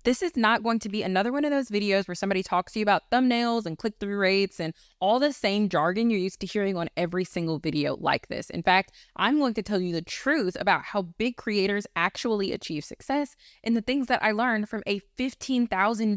This is not going to be another one of those videos where somebody talks to you about thumbnails and click-through rates and all the same jargon you're used to hearing on every single video like this. In fact, I'm going to tell you the truth about how big creators actually achieve success and the things that I learned from a $15,000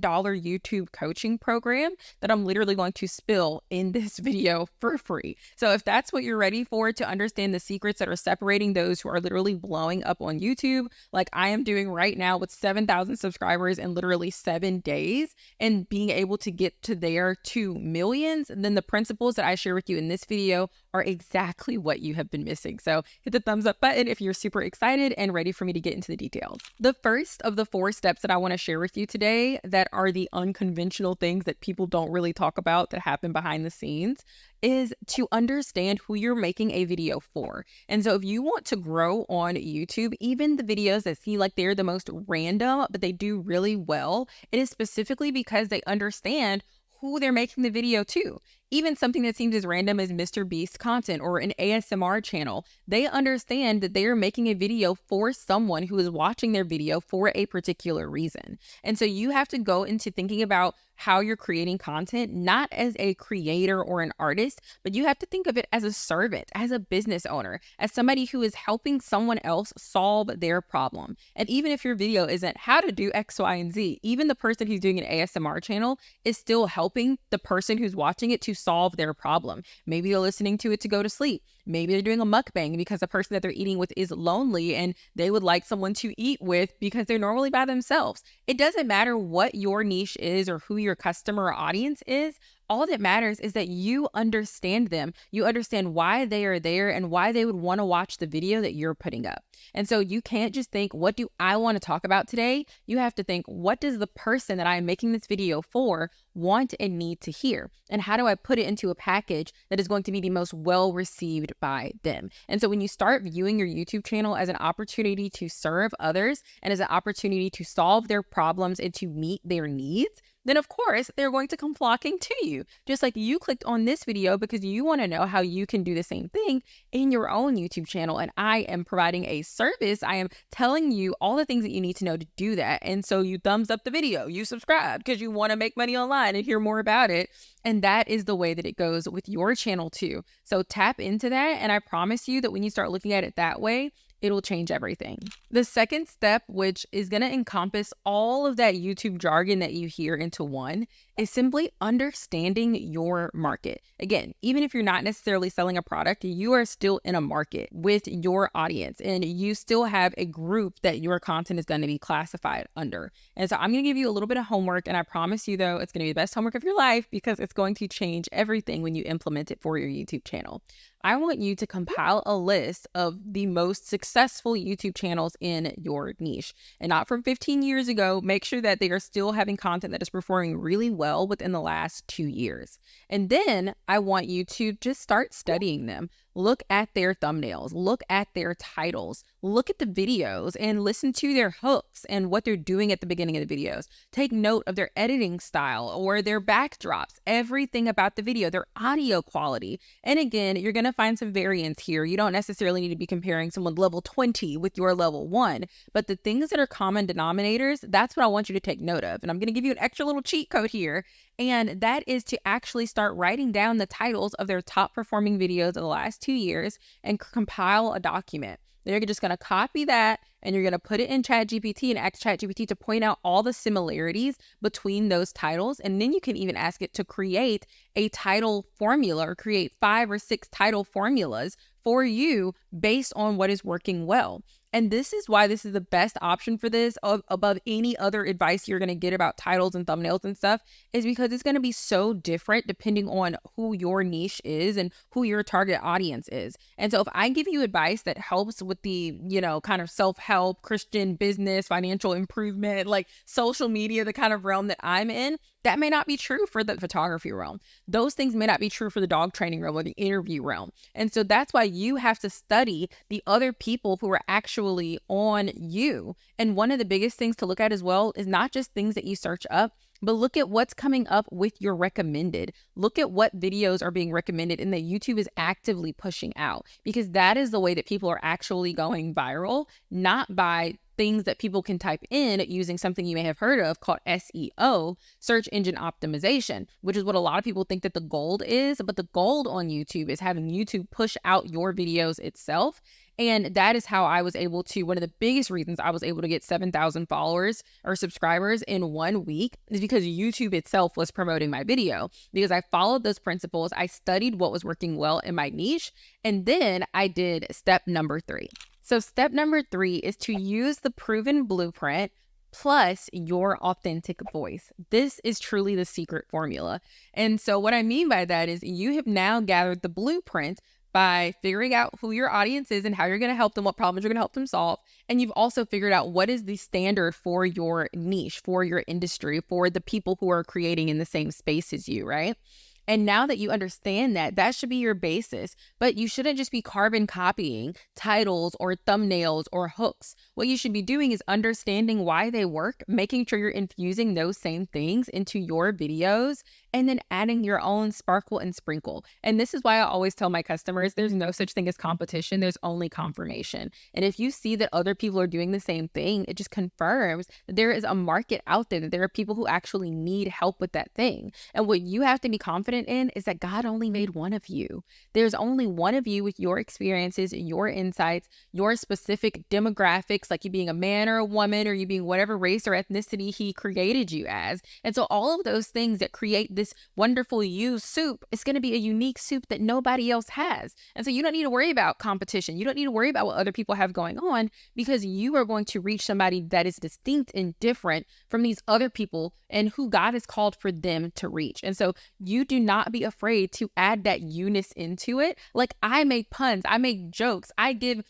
YouTube coaching program that I'm literally going to spill in this video for free. So if that's what you're ready for, to understand the secrets that are separating those who are literally blowing up on YouTube, like I am doing right now with 7,000 subscribers in literally 7 days, and being able to get to there to millions, then the principles that I share with you in this video are exactly what you have been missing. So hit the thumbs up button if you're super excited and ready for me to get into the details. The first of the 4 steps that I want to share with you today that are the unconventional things that people don't really talk about that happen behind the scenes is to understand who you're making a video for. And so if you want to grow on YouTube, even the videos that seem like they're the most random, but they do really well, it is specifically because they understand who they're making the video to. Even something that seems as random as Mr. Beast content or an ASMR channel, they understand that they are making a video for someone who is watching their video for a particular reason. And so you have to go into thinking about how you're creating content, not as a creator or an artist, but you have to think of it as a servant, as a business owner, as somebody who is helping someone else solve their problem. And even if your video isn't how to do X, Y, and Z, even the person who's doing an ASMR channel is still helping the person who's watching it to solve their problem. Maybe they're listening to it to go to sleep. Maybe they're doing a mukbang because the person that they're eating with is lonely and they would like someone to eat with because they're normally by themselves. It doesn't matter what your niche is or who your customer or audience is. All that matters is that you understand them. You understand why they are there and why they would want to watch the video that you're putting up. And so you can't just think, what do I want to talk about today? You have to think, what does the person that I'm making this video for want and need to hear? And how do I put it into a package that is going to be the most well received by them? And so when you start viewing your YouTube channel as an opportunity to serve others and as an opportunity to solve their problems and to meet their needs, then of course they're going to come flocking to you. Just like you clicked on this video because you want to know how you can do the same thing in your own YouTube channel. And I am providing a service. I am telling you all the things that you need to know to do that. And so you thumbs up the video, you subscribe because you want to make money online and hear more about it. And that is the way that it goes with your channel too. So tap into that. And I promise you that when you start looking at it that way, it'll change everything. The second step, which is going to encompass all of that YouTube jargon that you hear into one, is simply understanding your market. Again, even if you're not necessarily selling a product, you are still in a market with your audience and you still have a group that your content is going to be classified under. And so I'm going to give you a little bit of homework, and I promise you though, it's going to be the best homework of your life because it's going to change everything when you implement it for your YouTube channel. I want you to compile a list of the most successful YouTube channels in your niche, and not from 15 years ago. Make sure that they are still having content that is performing really well within the last 2 years. And then I want you to just start studying them. Look at their thumbnails, look at their titles, look at the videos and listen to their hooks and what they're doing at the beginning of the videos. Take note of their editing style or their backdrops, everything about the video, their audio quality. And again, you're going to find some variance here. You don't necessarily need to be comparing someone level 20 with your level 1, but the things that are common denominators, that's what I want you to take note of. And I'm going to give you an extra little cheat code here. And that is to actually start writing down the titles of their top performing videos of the last 2 years and compile a document. Then you're just going to copy that and you're going to put it in ChatGPT and ask ChatGPT to point out all the similarities between those titles. And then you can even ask it to create a title formula or create 5 or 6 title formulas for you based on what is working well. And this is why this is the best option for this above any other advice you're going to get about titles and thumbnails and stuff, is because it's going to be so different depending on who your niche is and who your target audience is. And so if I give you advice that helps with the, kind of self-help, Christian business, financial improvement, like social media, the kind of realm that I'm in, that may not be true for the photography realm. Those things may not be true for the dog training realm or the interview realm. And so that's why you have to study the other people who are actually on you. And one of the biggest things to look at as well is not just things that you search up, but look at what's coming up with your recommended. Look at what videos are being recommended and that YouTube is actively pushing out, because that is the way that people are actually going viral, not by things that people can type in using something you may have heard of called SEO, search engine optimization, which is what a lot of people think that the gold is. But the gold on YouTube is having YouTube push out your videos itself. And that is how I was able to, one of the biggest reasons I was able to get 7,000 followers or subscribers in 1 week is because YouTube itself was promoting my video, because I followed those principles. I studied what was working well in my niche. And then I did step number 3. So step number 3 is to use the proven blueprint plus your authentic voice. This is truly the secret formula. And so what I mean by that is you have now gathered the blueprint by figuring out who your audience is and how you're going to help them, what problems you're going to help them solve. And you've also figured out what is the standard for your niche, for your industry, for the people who are creating in the same space as you, right? And now that you understand that, that should be your basis. But you shouldn't just be carbon copying titles or thumbnails or hooks. What you should be doing is understanding why they work, making sure you're infusing those same things into your videos, and then adding your own sparkle and sprinkle. And this is why I always tell my customers, there's no such thing as competition. There's only confirmation. And if you see that other people are doing the same thing, it just confirms that there is a market out there, that there are people who actually need help with that thing. And what you have to be confident in is that God only made one of you. There's only one of you with your experiences, your insights, your specific demographics, like you being a man or a woman, or you being whatever race or ethnicity he created you as. And so all of those things that create this wonderful you soup is going to be a unique soup that nobody else has. And so you don't need to worry about competition. You don't need to worry about what other people have going on, because you are going to reach somebody that is distinct and different from these other people and who God has called for them to reach. And so you do not be afraid to add that you-ness into it. Like, I make puns, I make jokes, I give,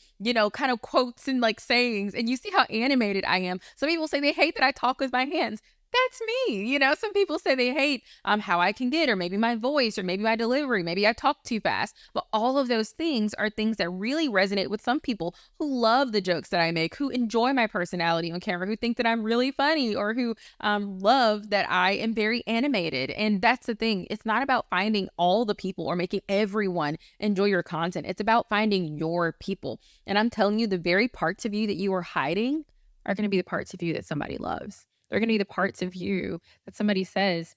kind of quotes and like sayings, and you see how animated I am. Some people say they hate that I talk with my hands. That's me. Some people say they hate how I can get, or maybe my voice, or maybe my delivery, maybe I talk too fast. But all of those things are things that really resonate with some people who love the jokes that I make, who enjoy my personality on camera, who think that I'm really funny, or who love that I am very animated. And that's the thing. It's not about finding all the people or making everyone enjoy your content. It's about finding your people. And I'm telling you, the very parts of you that you are hiding are going to be the parts of you that somebody loves. They're going to be the parts of you that somebody says,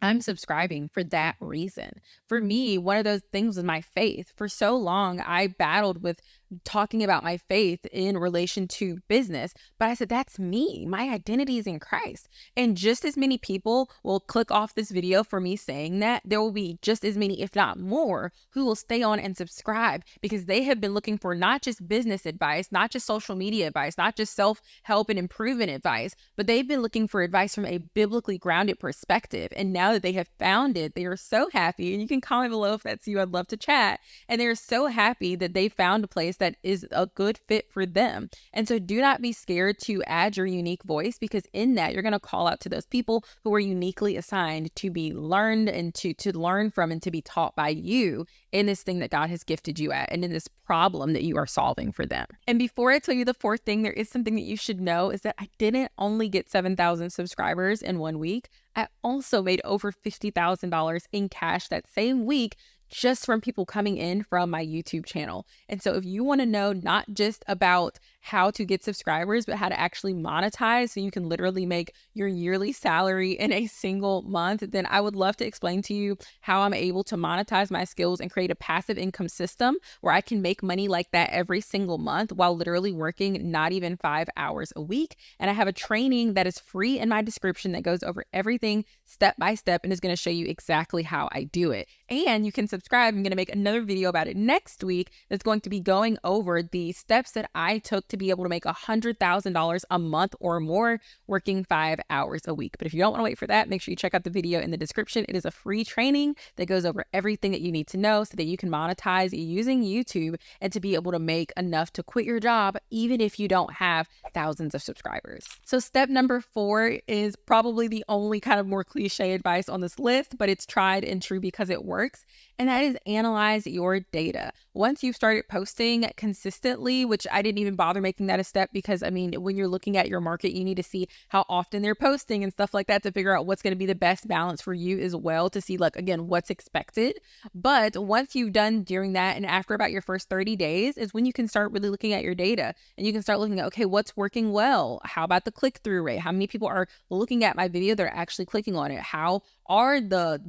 I'm subscribing for that reason. For me, one of those things was my faith. For so long, I battled with talking about my faith in relation to business, but I said, that's me. My identity is in Christ. And just as many people will click off this video for me saying that, there will be just as many, if not more, who will stay on and subscribe, because they have been looking for not just business advice, not just social media advice, not just self-help and improvement advice, but they've been looking for advice from a biblically grounded perspective. And now that they have found it, they are so happy. And you can comment below if that's you. I'd love to chat. And they're so happy that they found a place that is a good fit for them. And so do not be scared to add your unique voice, because in that, you're going to call out to those people who are uniquely assigned to be learned and to learn from and to be taught by you in this thing that God has gifted you at, and in this problem that you are solving for them. And before I tell you the fourth thing, there is something that you should know, is that I didn't only get 7,000 subscribers in 1 week. I also made over $50,000 in cash that same week, just from people coming in from my YouTube channel. And so if you want to know not just about how to get subscribers, but how to actually monetize so you can literally make your yearly salary in a single month, then I would love to explain to you how I'm able to monetize my skills and create a passive income system where I can make money like that every single month while literally working not even 5 hours a week. And I have a training that is free in my description that goes over everything step by step and is going to show you exactly how I do it. And you can subscribe. I'm going to make another video about it next week that's going to be going over the steps that I took to be able to make $100,000 a month or more working 5 hours a week. But if you don't want to wait for that, make sure you check out the video in the description. It is a free training that goes over everything that you need to know so that you can monetize using YouTube and to be able to make enough to quit your job, even if you don't have thousands of subscribers. So step number 4 is probably the only kind of more cliche advice on this list, but it's tried and true because it works. And that is analyze your data. once you've started posting consistently, which I didn't even bother making that a step because I mean, when you're looking at your market, you need to see how often they're posting and stuff like that to figure out what's going to be the best balance for you as well, to see like, again, what's expected. But once you've done during that and after about your first 30 days is when you can start really looking at your data, and you can start looking at, okay, what's working well? How about the click-through rate? How many people are looking at my video that are actually clicking on it? How are the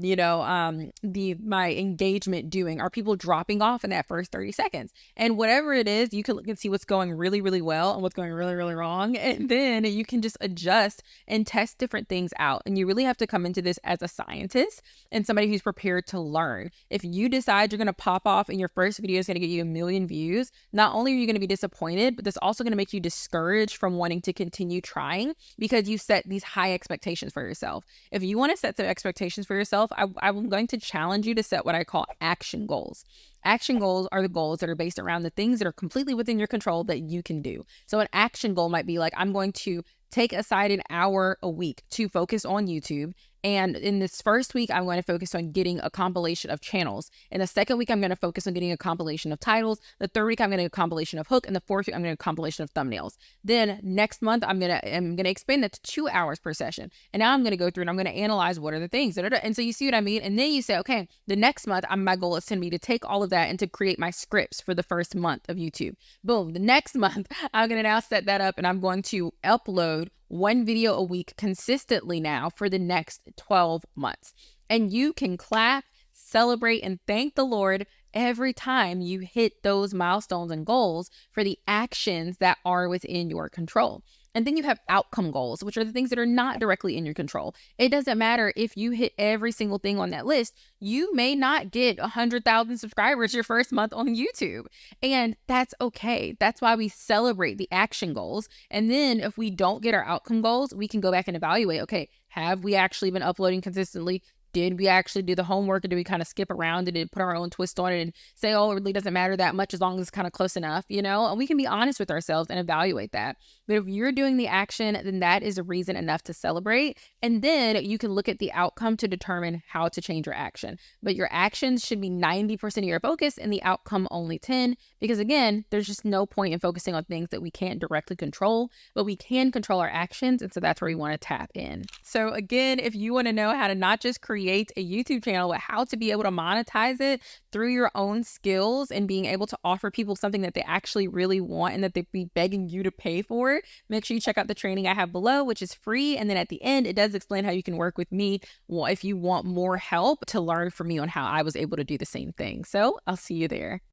my engagement doing? Are people dropping off in that first 30 seconds? And whatever it is, you can look and see what's going really, really well and what's going really, really wrong. And then you can just adjust and test different things out. And you really have to come into this as a scientist and somebody who's prepared to learn. If you decide you're going to pop off and your first video is going to get you 1 million views, not only are you going to be disappointed, but that's also going to make you discouraged from wanting to continue trying because you set these high expectations for yourself. If you want to set some expectations for yourself, I'm going to challenge you to set what I call action goals. Action goals are the goals that are based around the things that are completely within your control that you can do. So an action goal might be like, I'm going to take aside an hour a week to focus on YouTube. And in this first week, I'm going to focus on getting a compilation of channels. In the second week, I'm going to focus on getting a compilation of titles. The third week, I'm going to get a compilation of hook. And the fourth week, I'm going to get a compilation of thumbnails. Then next month, I'm going to expand that to 2 hours per session. And now I'm going to go through and I'm going to analyze what are the things. And so you see what I mean? And then you say, okay, the next month, my goal is to be to take all of that and to create my scripts for the first month of YouTube. Boom. The next month, I'm going to now set that up and I'm going to upload 1 video a week consistently now for the next 12 months. And you can clap, celebrate, and thank the Lord every time you hit those milestones and goals for the actions that are within your control. And then you have outcome goals, which are the things that are not directly in your control. It doesn't matter if you hit every single thing on that list. You may not get 100,000 subscribers your first month on YouTube. And that's okay. That's why we celebrate the action goals. And then if we don't get our outcome goals, we can go back and evaluate, okay, have we actually been uploading consistently? Did we actually do the homework, or did we kind of skip around? Did it put our own twist on it and say, oh, it really doesn't matter that much as long as it's kind of close enough, And we can be honest with ourselves and evaluate that. But if you're doing the action, then that is a reason enough to celebrate. And then you can look at the outcome to determine how to change your action. But your actions should be 90% of your focus and the outcome only 10. Because again, there's just no point in focusing on things that we can't directly control, but we can control our actions. And so that's where we want to tap in. So again, if you want to know how to not just create a YouTube channel, but how to be able to monetize it through your own skills and being able to offer people something that they actually really want and that they'd be begging you to pay for, make sure you check out the training I have below, which is free. And then at the end, it does explain how you can work with me if you want more help to learn from me on how I was able to do the same thing. So I'll see you there.